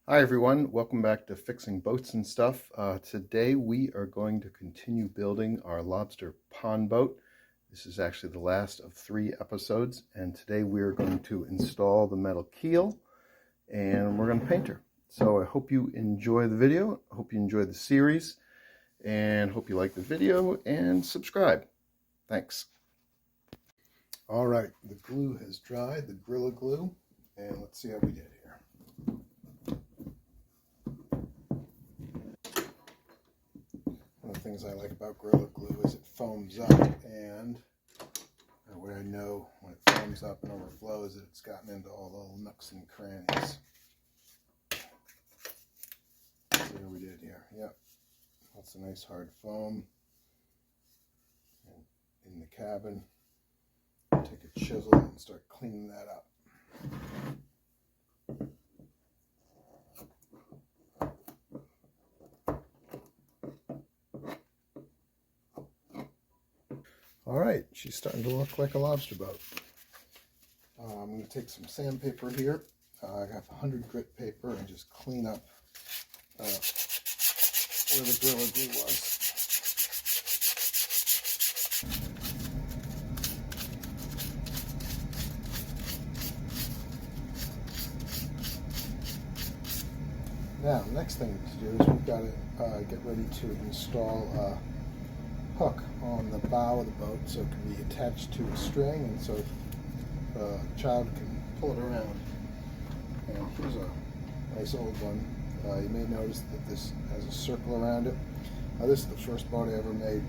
Hi everyone, welcome back to Fixing Boats and Stuff. Today we are going to continue building our lobster pond boat. This is actually the last of 3 episodes, and today we are going to install the metal keel and we're going to paint her. So I hope you enjoy the video, I hope you enjoy the series, and hope you like the video and subscribe. Thanks. All right, the glue has dried, the Gorilla Glue, and let's see how we did here. One of the things I like about Gorilla Glue is it foams up, and that way I know when it foams up and overflows that it's gotten into all the little nooks and crannies. See what we did here. Yep, that's a nice hard foam. And in the cabin, take a chisel and start cleaning that up. All right, she's starting to look like a lobster boat. I'm going to take some sandpaper here. I got 100 grit paper and just clean up where the Gorilla Glue was. Now, the next thing to do is we've got to get ready to install a hook on the bow of the boat so it can be attached to a string, and so the child can pull it around. And here's a nice old one. You may notice that this has a circle around it. This is the first boat I ever made,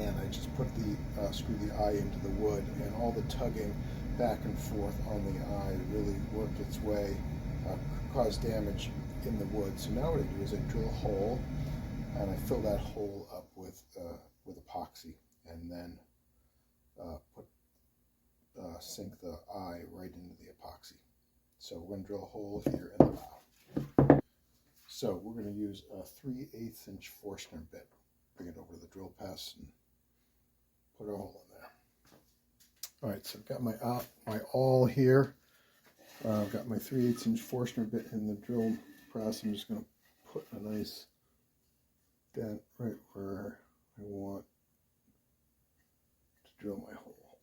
and I just put the screw the eye into the wood, and all the tugging back and forth on the eye really worked its way, caused damage in the wood. So now what I do is I drill a hole, and I fill that hole up with epoxy, and then sink the eye right into the epoxy. So we're going to drill a hole here in the bow. So we're going to use a 3/8 inch Forstner bit. Bring it over to the drill press and put a hole in there. All right, so I've got my awl here. I've got my 3/8 inch Forstner bit in the drill press. I'm just going to put a nice dent right where I want to drill my hole.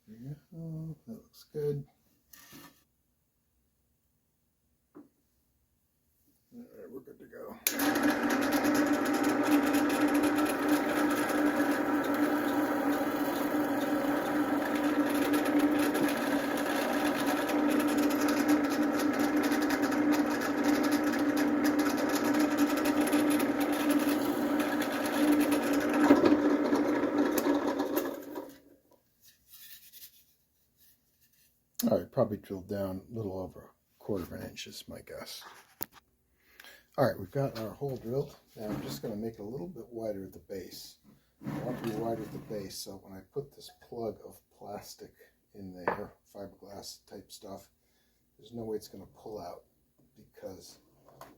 There you go. That looks good. All right, we're good to go. All right, probably drilled down a little over a 1/4 inch is my guess. All right, we've got our hole drilled. Now I'm just going to make it a little bit wider at the base. I want it to be wider at the base, so when I put this plug of plastic in there, fiberglass type stuff, there's no way it's going to pull out because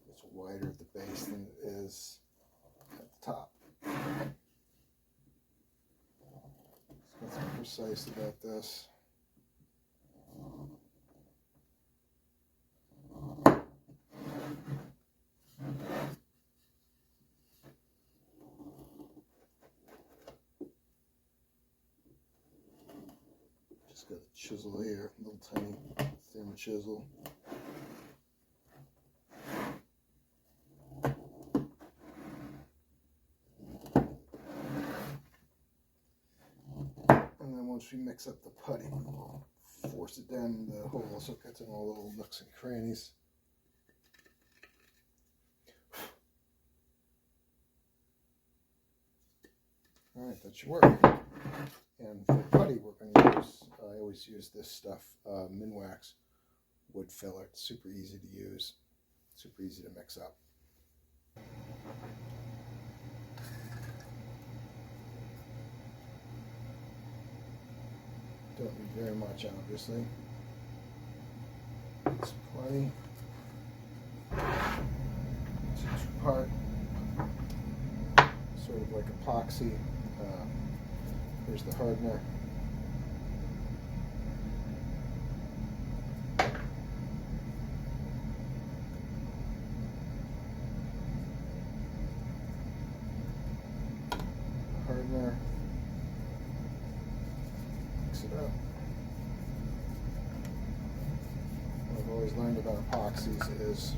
it's wider at the base than it is at the top. Let's be precise about this. Just got a chisel here, a little tiny thin chisel. And then once we mix up the putty, we'll force it down in the hole so it gets in all the little nooks and crannies. All right, that should work. And for putty, we're going to use, I always use this stuff, Minwax wood filler. It's super easy to use, super easy to mix up. Don't need very much, obviously. It's plenty. It's a 2-part, sort of like epoxy. Here's the hardener. What I've always learned about epoxies is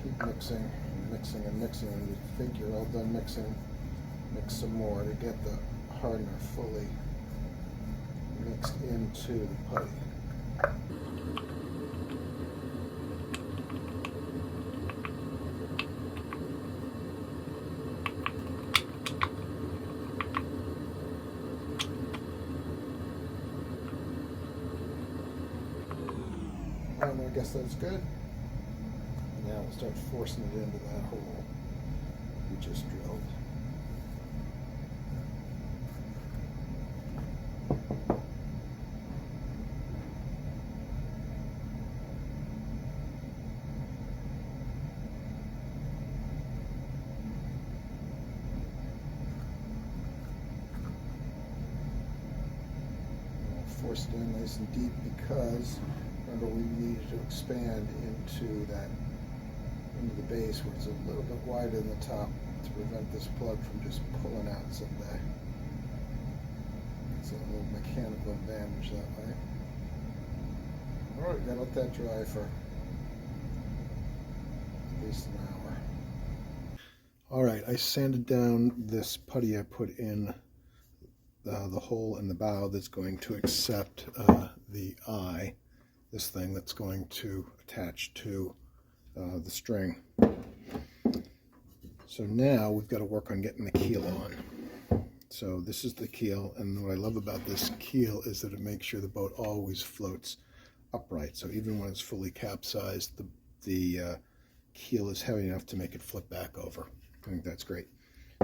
keep mixing and mixing and mixing, and you think you're all done mixing, mix some more to get the hardener fully mixed into the putty. And I guess that's good. Now we'll start forcing it into that hole we just drilled. Force it in nice and deep because remember we needed to expand into the base where it's a little bit wider than the top to prevent this plug from just pulling out someday. It's a little mechanical advantage that way. Alright, gotta let that dry for at least an hour. Alright, I sanded down this putty I put in the hole in the bow that's going to accept the eye, this thing that's going to attach to the string. So now we've got to work on getting the keel on. So this is the keel, and what I love about this keel is that it makes sure the boat always floats upright. So even when it's fully capsized, the keel is heavy enough to make it flip back over. I think that's great.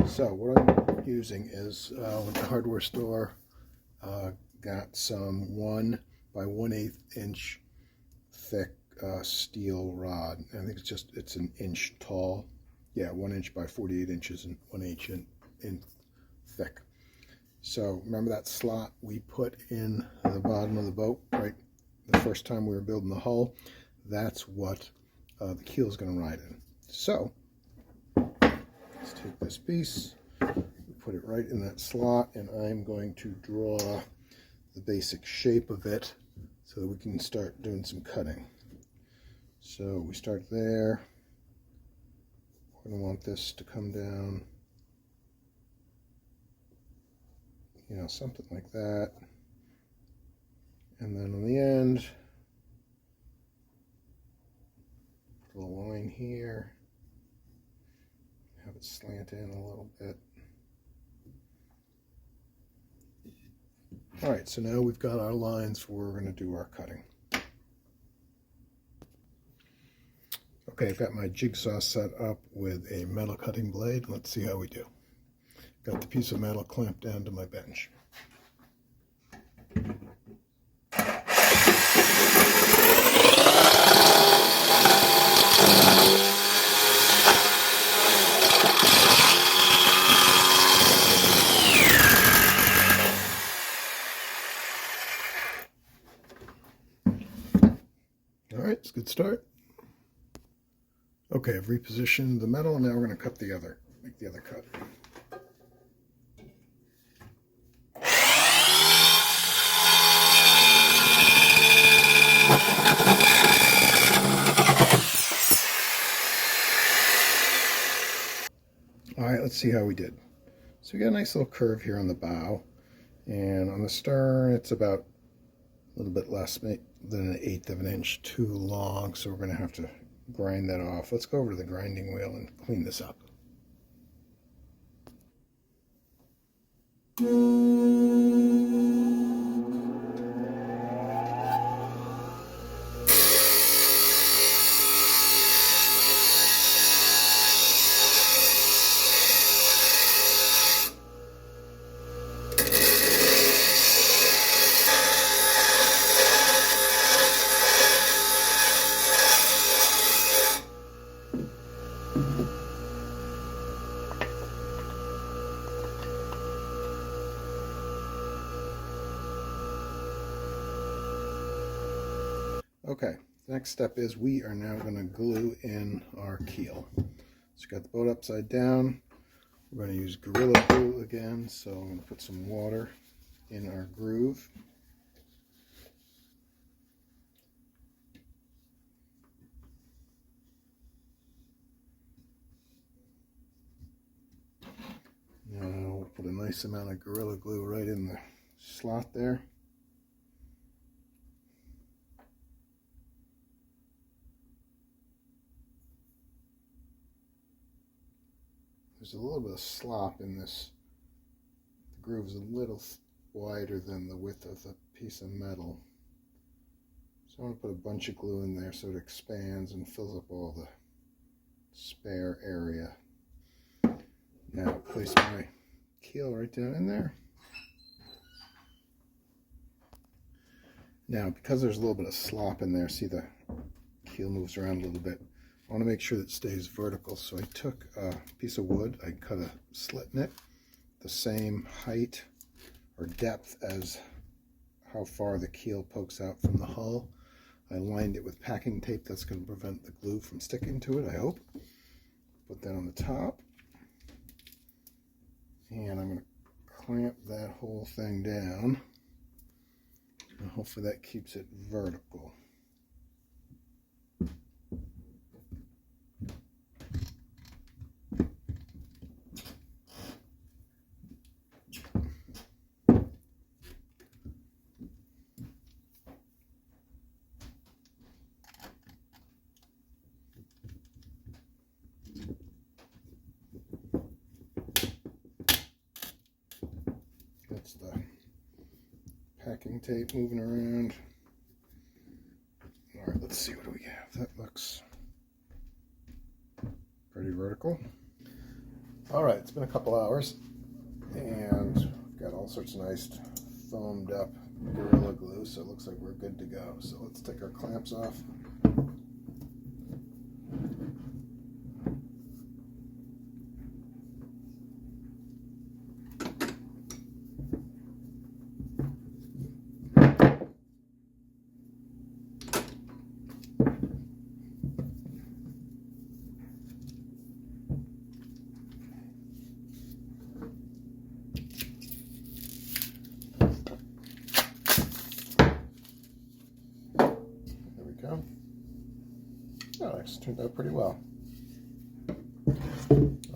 So what I'm using is went to the hardware store, got some 1 by 1/8 inch thick steel rod. I think it's an inch tall. Yeah, 1 inch by 48 inches and 1 inch in thick. So remember that slot we put in the bottom of the boat, right? The first time we were building the hull, that's what the keel is going to ride in. So let's take this piece, put it right in that slot, and I'm going to draw the basic shape of it so that we can start doing some cutting. So we start there. We're going to want this to come down, you know, something like that. And then on the end, put a line here. Have it slant in a little bit. All right, so now we've got our lines for where we're going to do our cutting. Okay, I've got my jigsaw set up with a metal cutting blade. Let's see how we do. Got the piece of metal clamped down to my bench. All right, it's a good start. Okay, I've repositioned the metal, and now we're going to cut the other, make the other cut. All right, let's see how we did. So we got a nice little curve here on the bow, and on the stern it's about a little bit less than 1/8 of an inch too long, so we're going to have to grind that off. Let's go over to the grinding wheel and clean this up. Okay, the next step is we are now going to glue in our keel. So you got the boat upside down. We're going to use Gorilla Glue again, so I'm going to put some water in our groove. Now we'll put a nice amount of Gorilla Glue right in the slot there. There's a little bit of slop in this. The groove is a little wider than the width of the piece of metal. So I'm going to put a bunch of glue in there so it expands and fills up all the spare area. Now place my keel right down in there. Now because there's a little bit of slop in there, see the keel moves around a little bit. I want to make sure that it stays vertical, so I took a piece of wood, I cut a slit in it, the same height or depth as how far the keel pokes out from the hull. I lined it with packing tape that's going to prevent the glue from sticking to it, I hope. Put that on the top. And I'm going to clamp that whole thing down. And hopefully that keeps it vertical. That's the packing tape moving around. All right, let's see, what do we have? That looks pretty vertical. All right, it's been a couple hours and we've got all sorts of nice foamed up Gorilla Glue, so it looks like we're good to go. So let's take our clamps off. That actually turned out pretty well.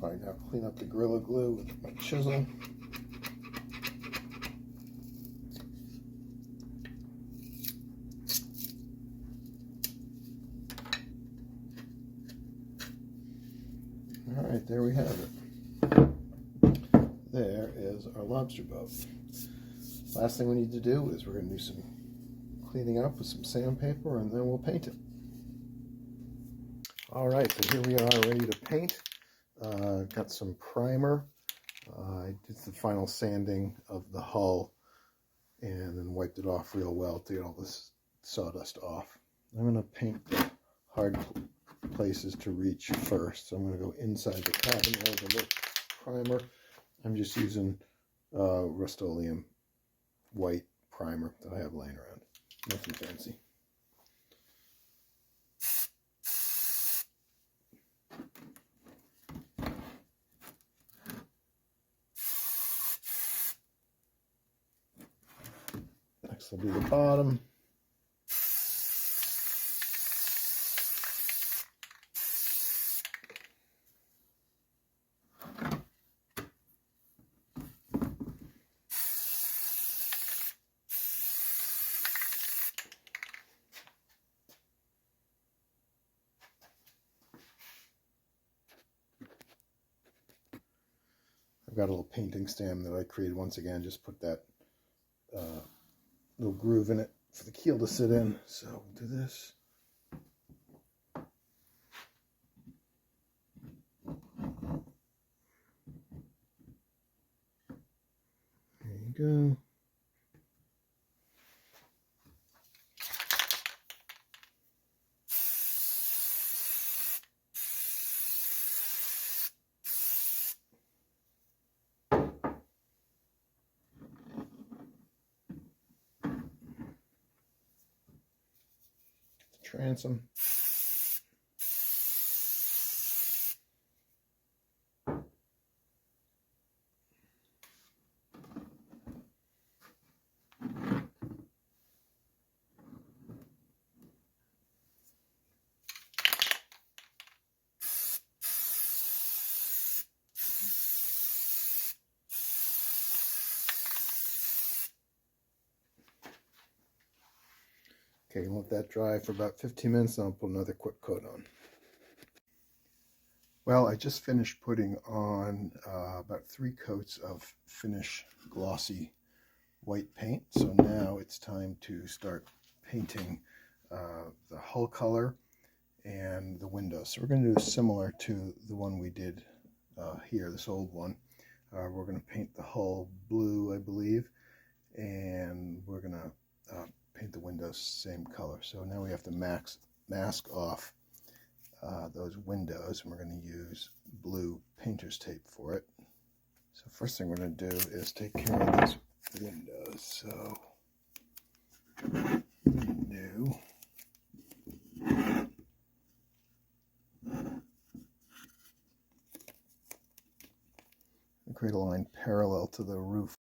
Alright, now clean up the Gorilla Glue with my chisel. Alright, there we have it. There is our lobster boat. Last thing we need to do is we're going to do some cleaning up with some sandpaper and then we'll paint it. Alright, so here we are ready to paint. Got some primer. I did the final sanding of the hull and then wiped it off real well to get all this sawdust off. I'm going to paint the hard places to reach first. So I'm going to go inside the cabin with a little primer. I'm just using Rust-Oleum white primer that I have laying around. Nothing fancy. Next will be the bottom. I've got a little painting stand that I created once again, just put that little groove in it for the keel to sit in. So we'll do this. There you go. Transom. Okay, let that dry for about 15 minutes, and I'll put another quick coat on. Well, I just finished putting on about 3 coats of finish glossy white paint. So now it's time to start painting the hull color and the windows. So we're going to do similar to the one we did here, this old one. We're going to paint the hull blue, I believe, and we're going to paint the windows same color. So now we have to mask off those windows, and we're going to use blue painter's tape for it. So first thing we're going to do is take care of these windows. So new. Create a line parallel to the roof.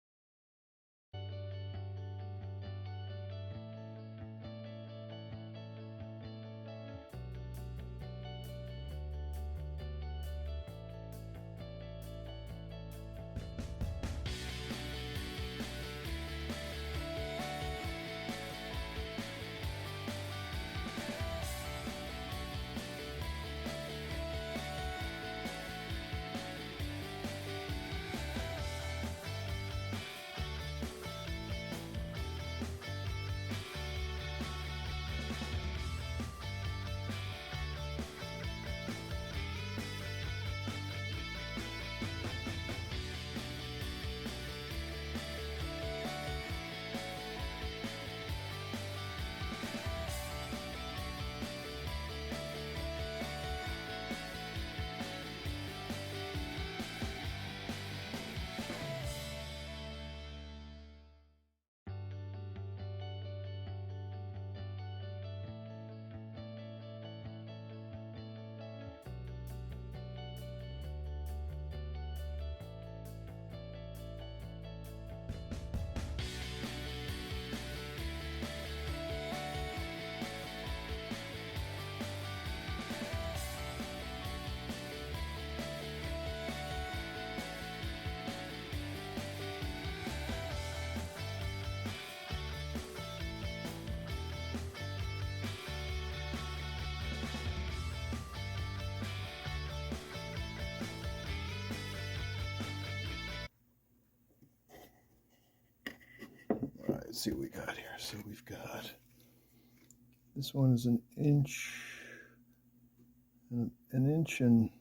All right, let's see what we got here. So we've got, this one is an inch and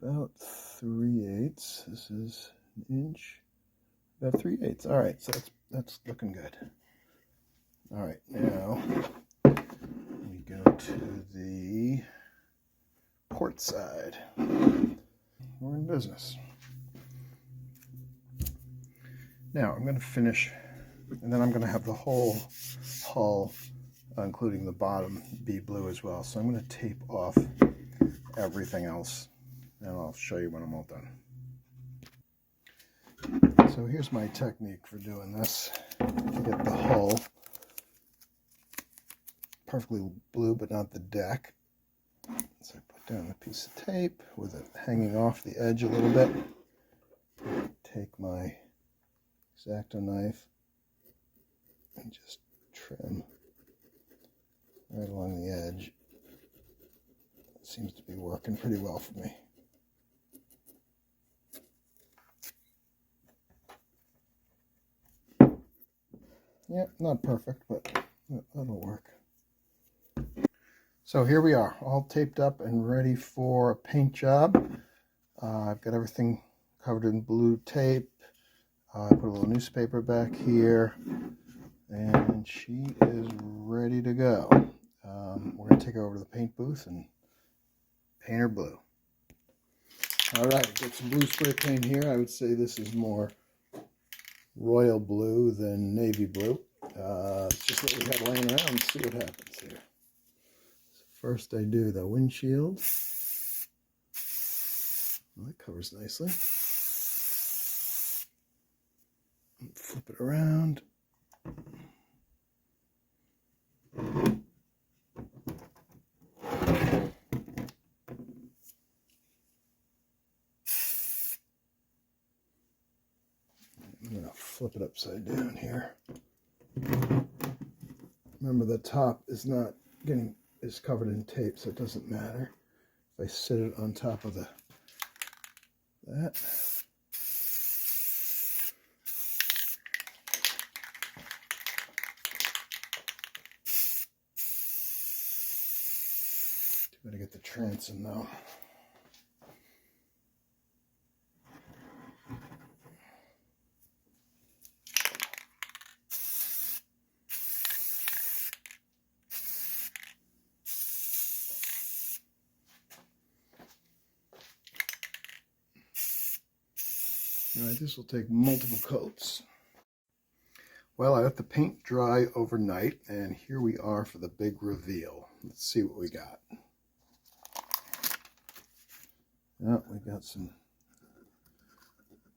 about 3/8. This is an inch, about 3/8. All right, so that's looking good. All right, now we go to the port side. We're in business. Now I'm going to finish, and then I'm going to have the whole hull, including the bottom, be blue as well. So I'm going to tape off everything else, and I'll show you when I'm all done. So here's my technique for doing this to get the hull perfectly blue, but not the deck. So I put down a piece of tape with it hanging off the edge a little bit. Take my X-Acto knife and just trim right along the edge. It seems to be working pretty well for me. Yeah, not perfect, but that'll work. So here we are, all taped up and ready for a paint job. I've got everything covered in blue tape. I put a little newspaper back here, and she is ready to go. We're going to take her over to the paint booth and paint her blue. All right, got some blue spray paint here. I would say this is more royal blue than navy blue. It's just what we have laying around. Let's see what happens here. So first I do the windshield. Well, that covers nicely. Flip it around. I'm going to flip it upside down here. Remember, the top is covered in tape, so it doesn't matter. If I sit it on top of that. Better get the transom though. Alright, this will take multiple coats. Well, I let the paint dry overnight, and here we are for the big reveal. Let's see what we got. Oh, we got some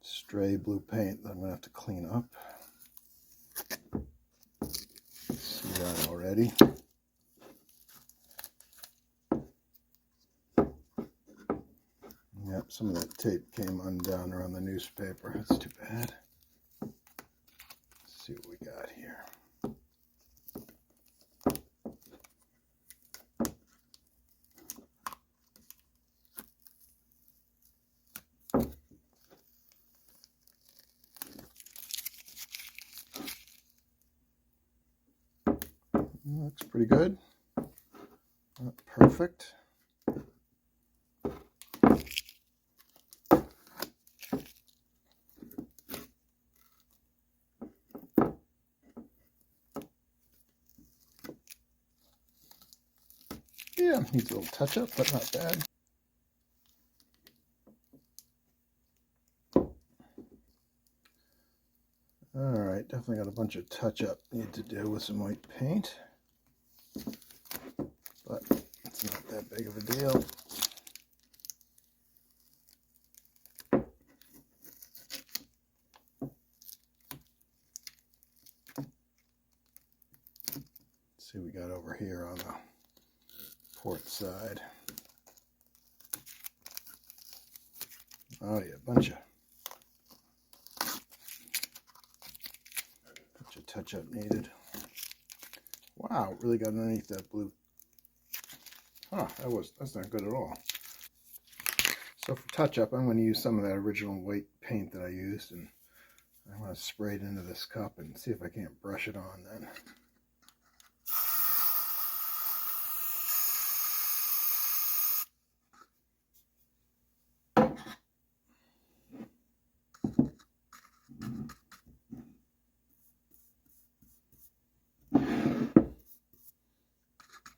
stray blue paint that I'm going to have to clean up. See that already. Yep, some of that tape came undone around the newspaper. That's too bad. Let's see what we got here. Looks pretty good. Not perfect. Yeah, needs a little touch up, but not bad. Alright, definitely got a bunch of touch up need to do with some white paint. But it's not that big of a deal. Let's see what we got over here on the port side. Oh yeah, bunch of touch up needed. Wow, it really got underneath that blue. Huh, that's not good at all. So for touch up, I'm going to use some of that original white paint that I used, and I want to spray it into this cup and see if I can't brush it on then.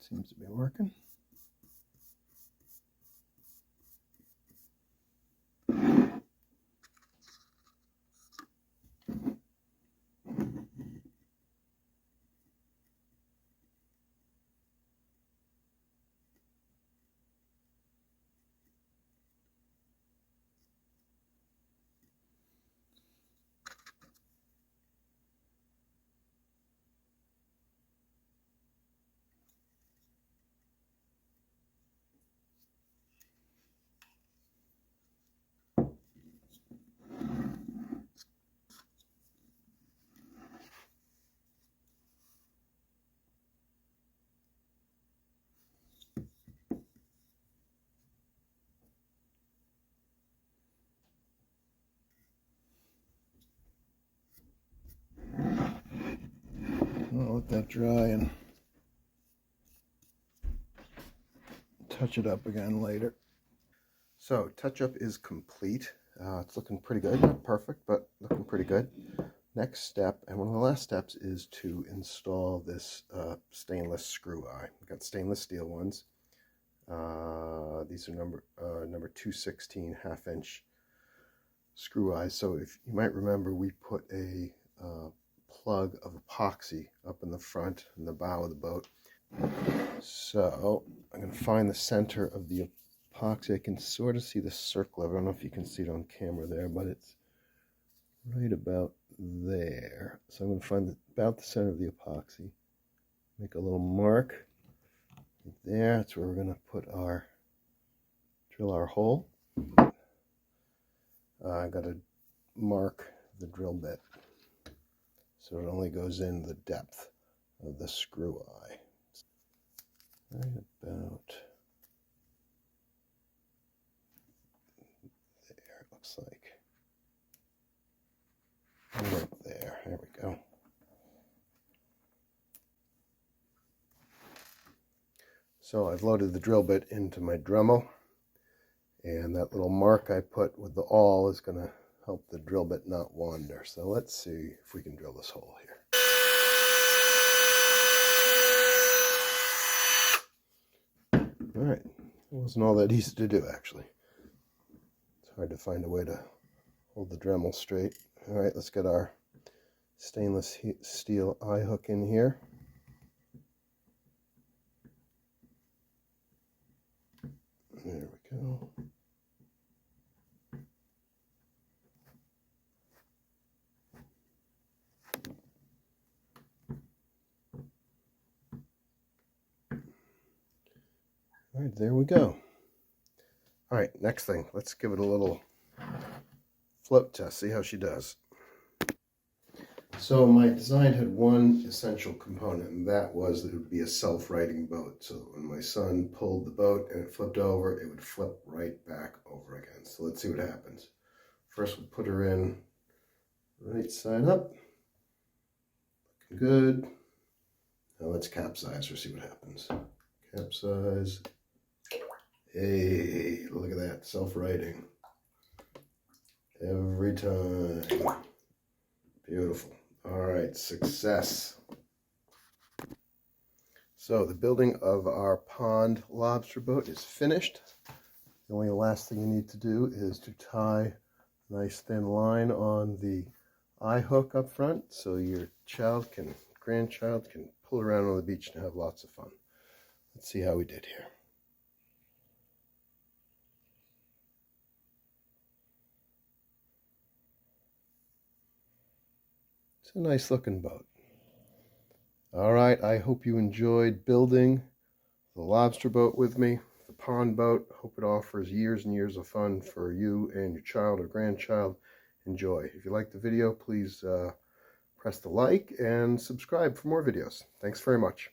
Seems to be working. I'll let that dry and touch it up again later. So touch-up is complete. It's looking pretty good. Not perfect, but looking pretty good. Next step, and one of the last steps, is to install this stainless screw eye. We've got stainless steel ones. These are number 216 half-inch screw eyes. So if you might remember, we put a plug of epoxy up in the front and the bow of the boat. So I'm going to find the center of the epoxy. I can sort of see the circle. I don't know if you can see it on camera there, but it's right about there. So I'm going to find about the center of the epoxy. Make a little mark right there. That's where we're going to drill our hole. I got to mark the drill bit so it only goes in the depth of the screw eye. Right about there, it looks like. Right there. There we go. So I've loaded the drill bit into my Dremel, and that little mark I put with the awl is going to help the drill bit not wander. So let's see if we can drill this hole here. All right, it wasn't all that easy to do, actually. It's hard to find a way to hold the Dremel straight. All right, let's get our stainless steel eye hook in here. There we go. All right, there we go. All right, next thing, let's give it a little float test, see how she does. So my design had one essential component, and that was that it would be a self-righting boat. So when my son pulled the boat and it flipped over, it would flip right back over again. So let's see what happens. First we'll put her in right side up. Looking good. Now let's capsize her, see what happens. Capsize. Hey, look at that, self-righting. Every time. Beautiful. All right, success. So the building of our pond lobster boat is finished. The only last thing you need to do is to tie a nice thin line on the eye hook up front so your grandchild can pull around on the beach and have lots of fun. Let's see how we did here. It's a nice looking boat. All right, I hope you enjoyed building the lobster boat with me, the pond boat. Hope it offers years and years of fun for you and your child or grandchild. Enjoy. If you liked the video, please press the like and subscribe for more videos. Thanks very much.